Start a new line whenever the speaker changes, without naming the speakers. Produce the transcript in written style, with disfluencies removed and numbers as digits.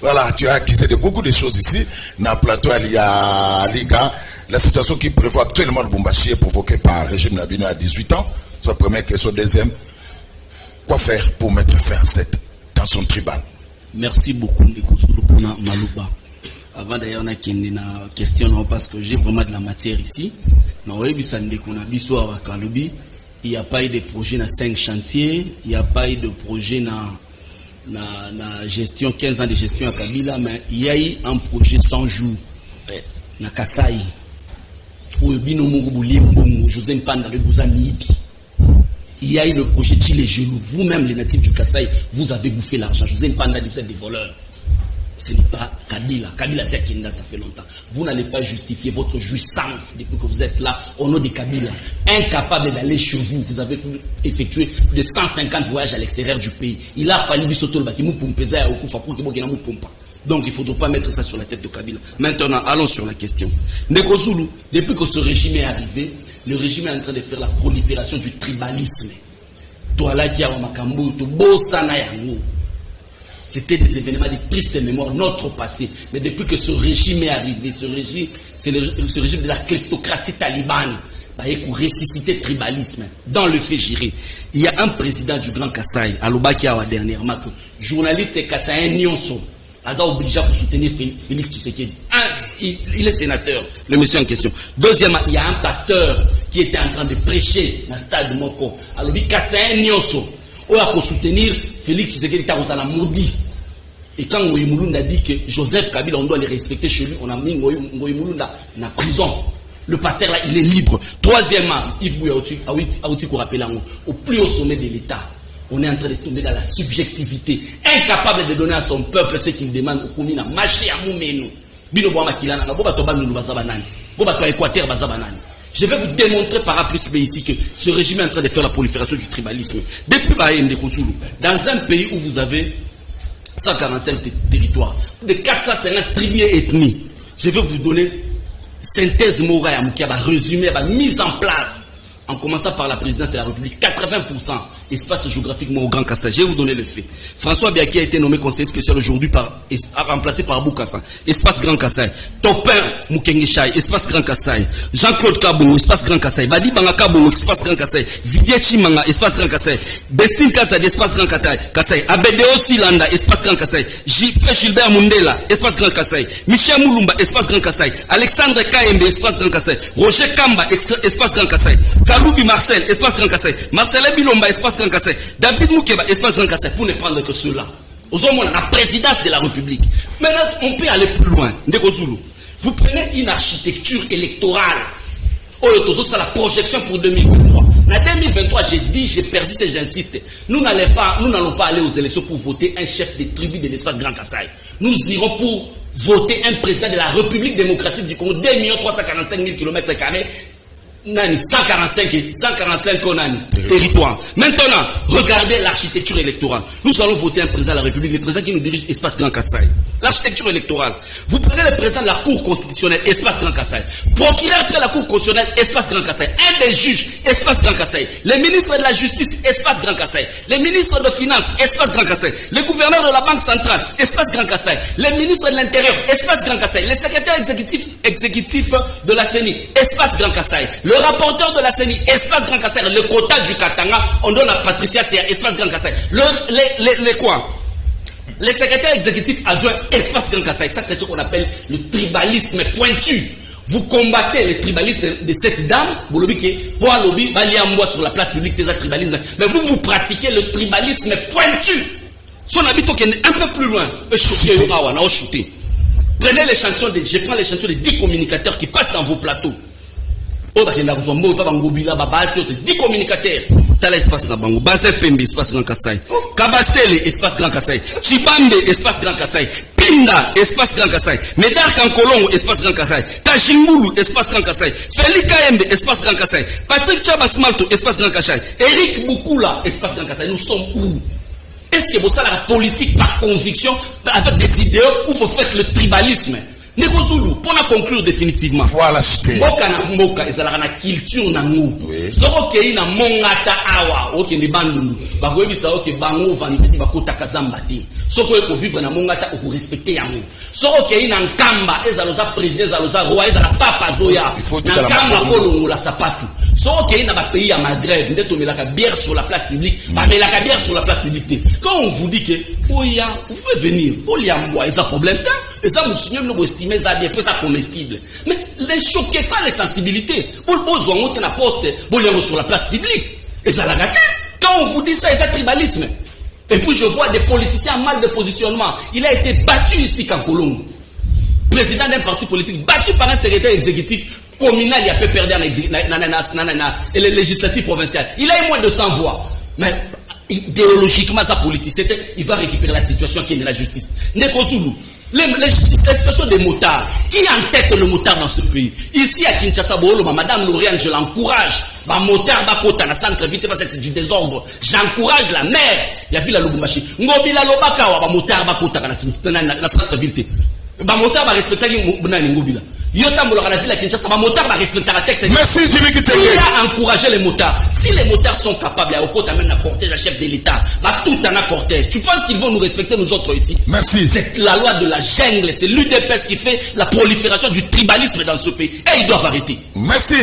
Voilà, tu as accusé de beaucoup de choses ici. Dans le plateau, il y a Liga. La situation qui prévoit actuellement le Lubumbashi est provoquée par le régime Nabino à 18 ans. C'est la première question. Deuxième, quoi faire pour mettre fin à cette tension tribale?
Merci beaucoup, Ndekosulu, pour Malouba. Avant d'ailleurs, on a une question parce que j'ai vraiment de la matière ici. Il n'y a pas eu de projet dans 5 chantiers, il n'y a pas eu de projet dans gestion, 15 ans de gestion à Kabila, mais il y a eu un projet 100 jours na Kasai. José Mpanda vous a mis. Il y a eu le projet Chile Gelou. Vous-même, les natifs du Kasai, vous avez bouffé l'argent. José Mpanda, vous êtes des voleurs. Ce n'est pas Kabila. Kabila, c'est Kinda, ça fait longtemps. Vous n'allez pas justifier votre jouissance depuis que vous êtes là au nom de Kabila. Incapable d'aller chez vous. Vous avez effectué plus de 150 voyages à l'extérieur du pays. Il a fallu du soto le bâtiment pour me peser à Okufa pour que vous ne pompe. Donc il ne faudra pas mettre ça sur la tête de Kabila. Maintenant, allons sur la question. Ndekosulu, depuis que ce régime est arrivé, le régime est en train de faire la prolifération du tribalisme. Toi là qui a Makambo, tu Bosana Yango. C'était des événements de triste mémoire, notre passé. Mais depuis que ce régime est arrivé, ce régime, c'est ce régime de la kleptocratie talibane, pour ressusciter le tribalisme dans le fait gérer. Il y a un président du Grand Kasaï, Aloba qui a dernièrement, que journaliste Kasaïen Nyonso, Aza obligé pour soutenir Félix Tshisekedi. Il est sénateur, le monsieur en question. Deuxièmement, il y a un pasteur qui était en train de prêcher dans le stade Moko. Alobi Kasaïen Nyonso, pour soutenir Félix Tshisekedi, il a maudit. Et quand Ngoïmoulou a dit que Joseph Kabila, on doit les respecter chez lui, on a mis Ngoïmoulou dans la prison. Le pasteur là, il est libre. Troisièmement, Yves Bouyauti, qu'on rappelle au plus haut sommet de l'État, on est en train de tomber dans la subjectivité, incapable de donner à son peuple ce qu'il demande au commune, marcher à Moumeno. Je vais vous démontrer par A plus B ici que ce régime est en train de faire la prolifération du tribalisme. Depuis dans un pays où vous avez 145 territoires, de 450 tribus et ethnies, je vais vous donner synthèse morale, résumé, mise en place, en commençant par la présidence de la République, 80% espace géographiquement au Grand Kassai. Je vais vous donner le fait. François Biaki a été nommé conseiller spécial aujourd'hui remplacé par Boukassa, espace Grand Kassai. Topin Mukengichai, espace Grand Kassai. Jean-Claude Kabongo, espace Grand Kassai. Badi Banga Kabongo, espace Grand Kassai. Vidier Chimanga, espace Grand Kassai. Bestin Kassa, espace Grand Kassai. Abedeo Silanda, espace Grand Kassai. Gilbert Mundela, espace Grand Kassai. Michel Moulumba, espace Grand Kassai. Alexandre Kaembe, espace Grand Kassai. Roger Kamba, espace Grand Kassai. Kaloubi Marcel, espace Grand Kassai. Marcel Bilomba, espace Grand Kassai. David Moukeba, espace Grand Kassai, pour ne prendre que cela. Aux hommes, on a la présidence de la République. Maintenant, on peut aller plus loin. Ndeko-Zulu, vous prenez une architecture électorale. C'est la projection pour 2023. En 2023, j'ai dit, j'ai persiste et j'insiste. Nous n'allons pas aller aux élections pour voter un chef de tribu de l'espace Grand Kassai. Nous irons pour voter un président de la République démocratique du Congo, 2 345 000 km². 145 territoires. Maintenant, regardez l'architecture électorale. Nous allons voter un président de la République, le président qui nous dirige espace Grand Kassai. L'architecture électorale. Vous prenez le président de la Cour constitutionnelle, espace Grand Kassai. Procureur de la Cour constitutionnelle, espace Grand Kassai. Un des juges, espace Grand Kassai. Les ministres de la Justice, espace Grand Kassai. Les ministres de Finances, espace Grand Kassai. Les gouverneurs de la Banque centrale, espace Grand Kassai. Les ministres de l'Intérieur, espace Grand Kassai. Les secrétaires exécutifs de la CENI, espace Grand Kassai. Le rapporteur de la CENI, espace Grand Kassai, le quota du Katanga, on donne à Patricia Serre, espace Grand Kassai. Les quoi? Les secrétaires exécutifs adjoints, espace Grand Kassai. Ça, c'est ce qu'on appelle le tribalisme pointu. Vous combattez les tribalistes de cette dame, vous lobby pour un lobby, baliambois sur la place publique des tribalismes. Mais vous pratiquez le tribalisme pointu. Son habitant qui est un peu plus loin, prenez l'échantillon je prends l'échantillon de 10 communicateurs qui passent dans vos plateaux. 10 communicateurs. Tala espace na bango. Bazel Pembe, espace Grand Kassai. Kabastele, espace Grand Kassai. Chibambe, espace Grand Kassai. Pinda, espace Grand Kassai. Medar Kankolongo, espace Grand Kassai. Tajimbulu, espace Grand Kassai. Félix Kaembe, espace Grand Kassai. Patrick Chabasmalto, espace Grand Kassai. Eric Boukoula, espace Grand Kassai. Nous sommes où? Est-ce que vous savez la politique par conviction avec des idéaux où vous faites le tribalisme? Ndeko Zulu, pour conclure définitivement.
Voilà, cité.
Boka na mboka, ezalaka na culture na ngou. Soko kei na mongata awa, oke ni bandundu. Bako ebisa oke bango vanipeti bakota kazamba te. Soko eko vivre na mongata oko respecter yango. Soko kei na nkamba, ezaloza président, ezaloza roi, ezala papa zoya. Na nkamba folongo la sapatu. Soko kei na ba pays ya Maghreb, ndeto melaka bière sur la place publique, ba melaka bière sur la place publique. Quand on vous dit que, oya, vous pouvez venir, oliamboa, ezа problème ta. Et ça, vous signez, vous estimez ça bien, ça comestible. Mais ne choquez pas les sensibilités. Vous avez un poste, vous l'avez sur la place publique. Et ça l'a gâté. Quand on vous dit ça, c'est tribalisme. Et puis je vois des politiciens mal de positionnement. Il a été battu ici, Kankolongo. Président d'un parti politique, battu par un secrétaire exécutif communal, il a peu perdu dans les législatives provinciales. Il a eu moins de 100 voix. Mais idéologiquement, sa politicien, il va récupérer la situation qui est de la justice. Ndeko Zulu. La situation des motards. Qui en-tête le motard dans ce pays? Ici à Kinshasa, Madame Lauriane, je l'encourage. Bah, motard, bah, kota, na centre-ville, parce que c'est du désordre. J'encourage la mère. Il y a vu la Lubumbashi. Ngobila Lobaka, bah, motard, bah, kota, na centre-ville. Bah, motard, bah, respecter Ngobila. Yota Moulora la ville à Kinshasa, bah, motard, bah, respecter la texte.
Merci, Jimmy Kitenge.
Il a encouragé les motards. Si les motards sont capables, à Okota même un cortège, à chef de l'État, bah, tout un cortège. Tu penses qu'ils vont nous respecter, nous autres ici?
Merci.
C'est la loi de la jungle, c'est l'UDPS qui fait la prolifération du tribalisme dans ce pays. Et ils doivent arrêter.
Merci.